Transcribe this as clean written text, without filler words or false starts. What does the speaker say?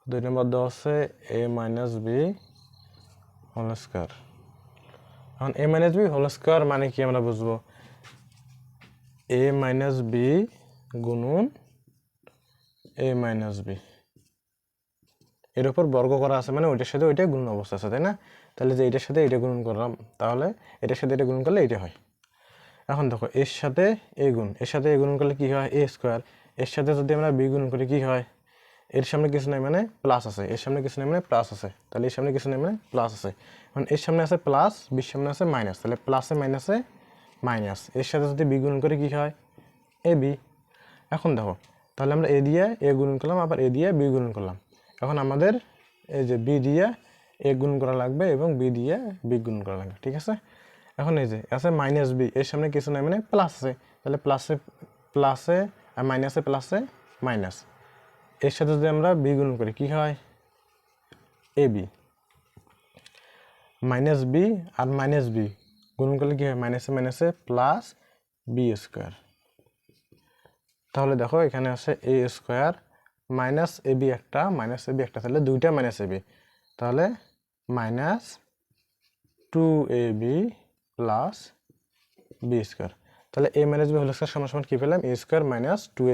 2 নম্বর দেওয়া আছে a minus b whole square. এখন a minus b whole square মানে কি আমরা বুঝবো, a মাইনাস b গুণন a মাইনাস b এর উপর বর্গ করা আছে, মানে ওইটার সাথে ওইটা গুণন অবস্থা আছে, তাই না? তাহলে যে এটার সাথে এটা গুণন করলাম, তাহলে এটার সাথে এটা গুণন করলে এটা হয়। এখন দেখো এর সাথে a গুণ, এর সাথে a গুণন করলে কি হয়, a স্কয়ার। এর সাথে যদি আমরা b গুণন করি কি হয়, এর সামনে কিছু নাই মানে প্লাস আছে, এর সামনে কিছু নাই মানে প্লাস আছে, তাহলে এর সামনে কিছু নাই মানে প্লাস আছে। এখন এর সামনে আছে প্লাস, বির সামনে আছে মাইনাস, তাহলে প্লাসে মাইনাসে মাইনাস। এর সাথে যদি বি গুণন করে কি হয়, এ বি। এখন দেখো তাহলে আমরা এ দিয়ে এ গুণন করলাম, আবার এ দিয়ে বি গুণন করলাম। এখন আমাদের এই যে বি দিয়ে এ গুণ করা লাগবে এবং বি দিয়ে বি গুণ করা লাগবে, ঠিক আছে? এখন এই যে আছে মাইনাস বি, এর সামনে কিছু নাই মানে প্লাস আছে, তাহলে প্লাসে প্লাসে আর মাইনাসে প্লাসে মাইনাস। এর সাথে যদি আমরা বি গুণ করি কি হয়, A B. Minus B R minus B গুণ করলে কি হয়, মাইনাসে মাইনাসে প্লাস বি স্কোয়ার। তাহলে দেখো এখানে আছে a square minus a b একটা, মাইনাস এ বি একটা, তাহলে দুইটা মাইনাস এ বি, তাহলে minus 2ab plus b square. তাহলে a minus b whole square সমান সমান কি পেলাম, এ স্কোয়ার মাইনাস 2a